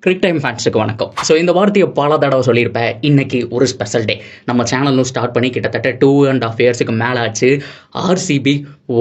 கிரிக் time ஃபேன்ஸுக்கு வணக்கம். So இந்த வார்த்தையை பல தடவை சொல்லியிருப்பேன். இன்னைக்கு ஒரு ஸ்பெஷல் டே. நம்ம சேனலும் ஸ்டார்ட் பண்ணி கிட்டத்தட்ட 2.5 இயர்ஸுக்கு மேலே ஆச்சு. ஆர்சிபி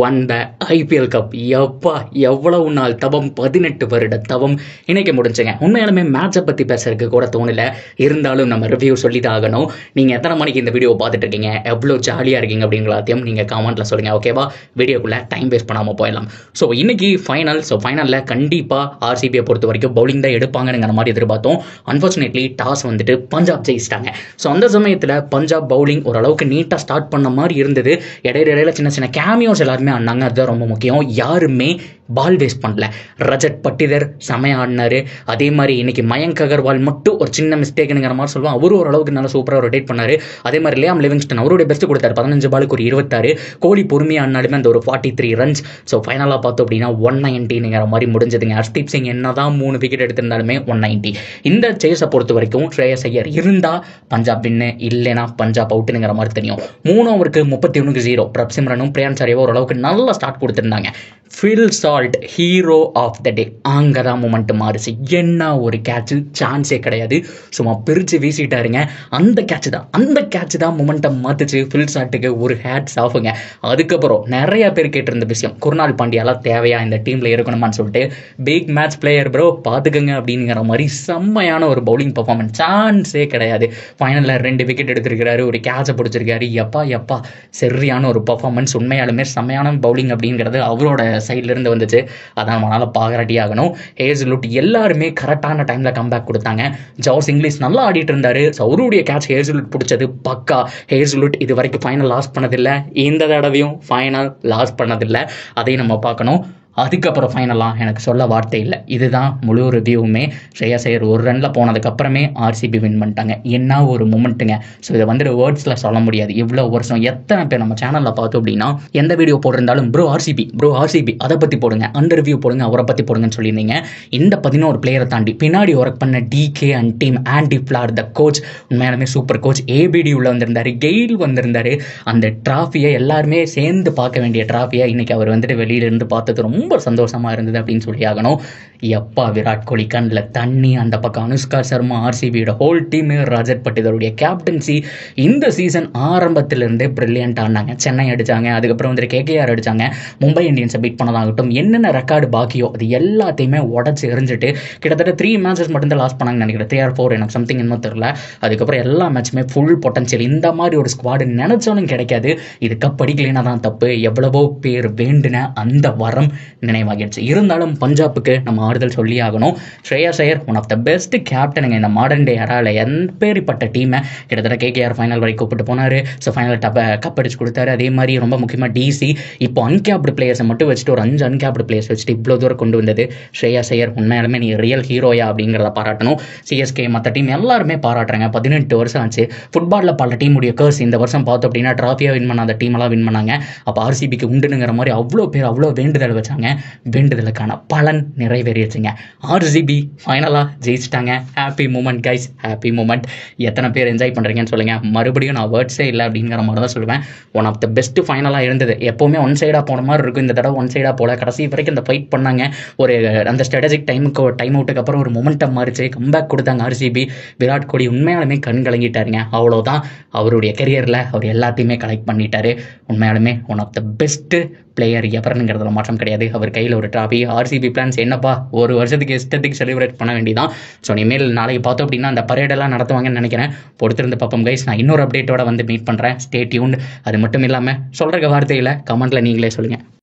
ஒன் த ஐபிஎல் கப். எப்பா எவ்வளவு நாள் தவம், 18 வருட தவம் இன்னைக்கு முடிஞ்சுங்க. உண்மையாலுமே மேட்சை பற்றி பேசுறதுக்கு கூட தோணலை. இருந்தாலும் நம்ம ரிவ்யூ சொல்லி தான் ஆகணும். நீங்கள் எத்தனை மணிக்கு இந்த வீடியோ பார்த்துட்டு இருக்கீங்க, எவ்வளோ ஜாலியாக இருக்கீங்க அப்படிங்களாத்தையும் நீங்கள் கமெண்ட்டில் சொல்லுங்கள். ஓகேவா? வீடியோக்குள்ளே டைம் வேஸ்ட் பண்ணாமல் போயிடலாம். ஸோ இன்னைக்கு ஃபைனல். ஸோ ஃபைனலில் கண்டிப்பாக ஆர்சிபியை பொறுத்த வரைக்கும் பவுலிங் தான் எடுப்பாங்கன்னு மாதிரி எதிர்பார்த்தோம். அன்ஃபார்ச்சுனேட்லி டாஸ் வந்துட்டு பஞ்சாப் ஜெயிச்சிட்டாங்க. ஸோ அந்த சமயத்தில் பஞ்சாப் பவுலிங் ஓரளவுக்கு நீட்டாக ஸ்டார்ட் பண்ண மாதிரி இருந்தது. இடையில சின்ன சின்ன கேமியோஸ் எல்லாருமே ஆனாங்க. அதுதான் ரொம்ப முக்கியம். யாருமே பால் வேஸ்ட் பண்ணல. ரஜத் பட்டிதர் செமையா ஆடினாரு. அதே மாதிரி இன்னைக்கு மயங்க் அகர்வால் மட்டும் ஒரு சின்ன மிஸ்டேக்ங்கிற மாதிரி சொல்லுவான். அவரும் ஓரளவுக்கு நல்லா சூப்பராக ரொட்டேட் பண்ணாரு. அதே மாதிரி லியாம் லிவிங்ஸ்டன் அவருடைய பெஸ்ட் கொடுத்தாரு. 15 பாலுக்கு ஒரு 26. கோலி பொறுமையாக ஆடினாலுமே அந்த ஒரு 43 ரன்ஸ். ஸோ ஃபைனலாக பார்த்தோம் அப்படின்னா 190ங்கிற மாதிரி முடிஞ்சதுங்க. ஹர்ஷ்தீப் சிங் என்னதான் 3 விக்கெட் எடுத்திருந்தாலுமே 190. இந்த சேஸை பொறுத்த வரைக்கும் ஸ்ரேயஸ் ஐயர் இருந்தா பஞ்சாப் வின்னு, இல்லைனா பஞ்சாப் அவுட்டுங்கிற மாதிரி தெரியும். 3 ஓவருக்கு 31-0. பிரப் சிம்ரனும் பிரியான் சாரியாவும் ஓரளவுக்கு நல்ல ஸ்டார்ட் கொடுத்திருந்தாங்க. Phil Salt hero of the day. அங்கதான் மூமெண்ட் மாறுச்சு. என்ன ஒரு கேட்ச், சான்ஸே கிடையாது. சும்மா பிரிச்சு வீசிட்டாருங்க. அந்த கேட்ச் தான் மூமெண்டம் மாத்துச்சு. ஃபில் சால்ட்டுக்கு ஒரு ஹேட்ஸ் ஆஃபுங்க. அதுக்கப்புறம் நிறைய பேர் கேட்டிருந்த விஷயம், குர்னால் பாண்டியாலாம் தேவையா இந்த டீம்ல இருக்கணுமான்னு சொல்லிட்டு. பிக் மேட்ச் பிளேயர் ப்ரோ, பாத்துக்கங்க அப்படிங்கிற மாதிரி செம்மையான ஒரு பவுலிங் பர்ஃபார்மன்ஸ். சான்ஸே கிடையாது. ஃபைனலில் 2 விக்கெட் எடுத்திருக்கிறாரு, ஒரு கேட்சை பிடிச்சிருக்காரு. எப்பா சரியான ஒரு பர்ஃபார்மன்ஸ். உண்மையாலுமே செம்மையான பவுலிங் அப்படிங்கிறது அவரோட சைட்ல இருந்து வந்துச்சு. அதான் நம்மளால பாராட்டி ஆகணும். ஹேசல்வுட் எல்லாருமே கரெக்டான டைம்ல கம்பேக் கொடுத்தாங்க. ஜார்ஜ் இங்கிலீஷ் நல்லா ஆடிட்டு இருந்தாரு. அவருடைய கேட்ச் ஹேசல்வுட் பிடிச்சது பக்கா. ஹேசல்வுட் இது வரைக்கும் ஃபைனல் லாஸ் பண்ணதில்லை. இந்த தடவையும் ஃபைனல் லாஸ் பண்ணதில்லை. அதையும் நம்ம பார்க்கணும். அதுக்கப்புறம் ஃபைனலாக எனக்கு சொல்ல வார்த்தை இல்லை. இதுதான் முழு ரிவ்யூவுமே. ஸ்ரேயஸ் ஐயர் ஒரு ரனில் போனதுக்கப்புறமே ஆர்சிபி வின் பண்ணிட்டாங்க. என்ன ஒரு மூமெண்ட்டுங்க. ஸோ இதை வந்துட்டு வேர்ட்ஸில் சொல்ல முடியாது. இவ்வளோ வருஷம் எத்தனை பேர் நம்ம சேனலில் பார்த்தோம் அப்படின்னா எந்த வீடியோ போட்டிருந்தாலும் ப்ரோ ஆர்சிபி அதை பற்றி போடுங்க, அந்த ரிவ்யூ போடுங்க, அவரை பற்றி போடுங்கன்னு சொல்லியிருந்தீங்க. இந்த 11 பிளேயரை தாண்டி பின்னாடி ஒர்க் பண்ண DK and team, Andy Flower the coach, உண்மையாலுமே சூப்பர் கோச். ஏபிடி உள்ள வந்திருந்தாரு, கெயில் வந்திருந்தாரு. அந்த டிராஃபியை எல்லாருமே சேர்ந்து பார்க்க வேண்டிய டிராஃபியை இன்னைக்கு அவர் வந்துட்டு வெளியிலிருந்து பார்த்தது ரொம்ப சந்தோஷமா இருந்தது அப்படின்னு சொல்லி ஆகணும். எப்பா விராட் கோலி கண்ணில் தண்ணி. அந்த பக்கம் அனுஷ்கா சர்மா, ஆர்சிபியோட ஹோல் டீம், ரஜத் பட்டிதருடைய கேப்டன்சி இந்த சீசன் ஆரம்பத்திலிருந்தே பிரில்லியன்ட் ஆனாங்க. சென்னை அடிச்சாங்க, அதுக்கப்புறம் வந்துட்டு கேகேஆர் அடிச்சாங்க, மும்பை இந்தியன்ஸை பீட் பண்ணதாகட்டும், என்னென்ன ரெக்கார்டு பாக்கியோ அது எல்லாத்தையுமே உடச்சு எரிஞ்சிட்டு கிட்டத்தட்ட 3 மேட்சஸ் மட்டும்தான் லாஸ் பண்ணாங்கன்னு நினைக்கிறேன். 3 or 4 எனக்கு சம்திங் இன்னும் தெரியல. அதுக்கப்புறம் எல்லா மேட்சுமே ஃபுல் பொட்டன்ஷியல். இந்த மாதிரி ஒரு ஸ்குவாடு நினைச்சாலும் கிடைக்காது. இது கப் அடிக்கலைன்னா தான் தப்பு. எவ்வளவோ பேர் வேண்டுன அந்த வரம் நினைவாகிடுச்சு. இருந்தாலும் பஞ்சாப்புக்கு நம்ம ஆறுதல் சொல்லி ஆகணும். Shreyas Iyer one of the best கேப்டனுங்க இந்த மாடர்ன் டே எரால. எப்பேற்பட்ட டீமை கிட்டத்தட்ட கேகேஆர் ஃபைனல் வரைக்கும் கூப்பிட்டு போனாரு. ஸோ ஃபைனல் கப் அடிச்சு கொடுத்தாரு. அதே மாதிரி ரொம்ப முக்கியமாக டிசி இப்போ அன்கேப்டு பிளேயர்ஸை மட்டும் வச்சுட்டு ஒரு 5 அன்கேப்டு பிளேயர்ஸ் வச்சுட்டு இவ்வளோ தூரம் கொண்டு வந்தது ஸ்ரேயஸ் ஐயர். உண்மையாலுமே நீ ரியல் ஹீரோயா அப்படிங்கிறத பாராட்டணும். சிஎஸ்கே மற்ற டீம் எல்லாருமே பாராட்டுறாங்க. 18 வருஷம் ஆச்சு. ஃபுட்பாலில் பல டீமுடைய கர்ஸ் இந்த வருஷம் பார்த்தோம் அப்படின்னா டிராஃபியாக வின் பண்ணாத டீமெல்லாம் வின் பண்ணாங்க. அப்போ ஆர்சிபிக்கு உண்டுங்கிற மாதிரி அவ்வளோ பேர் அவ்வளோ வேண்டுதல் வச்சாங்க. வேண்டுதலுக்கான பலன் நிறைவேறிடுச்சுங்க. ஆர்சிபி ஃபைனலாக ஜெயிச்சிட்டாங்க. Happy moment guys, happy moment. எத்தனை பேர் என்ஜாய் பண்ணுறீங்கன்னு சொல்லுங்கள். மறுபடியும் நான் வேர்ட்ஸே இல்லை அப்படிங்கிற மாதிரி தான் சொல்லுவேன். ஒன் ஆஃப் த பெஸ்ட் ஃபைனலாக இருந்தது. எப்போவுமே ஒன் சைடாக போன மாதிரி இருக்கும். இந்த தடவை ஒன் சைடாக போல. கடைசி வரைக்கும் இந்த ஃபைட் பண்ணாங்க. ஒரு அந்த ஸ்ட்ராட்டஜிக் டைம் அவுட்டுக்கு அப்புறம் ஒரு மொமெண்டம் மாறிச்சு. கம்பேக் கொடுத்தாங்க ஆர்சிபி. விராட் கோலி உண்மையாலுமே கண் கலங்கிட்டாருங்க. அவ்வளோதான், அவருடைய கெரியரில் அவர் எல்லாத்தையுமே கலெக்ட் பண்ணிட்டாரு. உண்மையாலுமே one of the best player எவருங்கிறதுல மாற்றம் கிடையாது. அவர் கையில் ஒரு டிராஃபி. ஆர்சிபி பிளான்ஸ் என்னப்பா, ஒரு வருஷத்துக்கு இஷ்டத்துக்கு செலிப்ரேட் பண்ண வேண்டியதான். ஸோ இனிமேல் நாளைக்கு பார்த்தோம் அப்படின்னா அந்த பரேடெல்லாம் நடத்துவாங்கன்னு நினைக்கிறேன். பொறுத்திருந்து பார்ப்போம் கைஸ். நான் இன்னொரு அப்டேட்டோட வந்து மீட் பண்ணுறேன். Stay tuned. அது மட்டும் இல்லாமல் சொல்கிற வார்த்தையில் கமெண்ட்டில் நீங்களே சொல்லுங்கள்.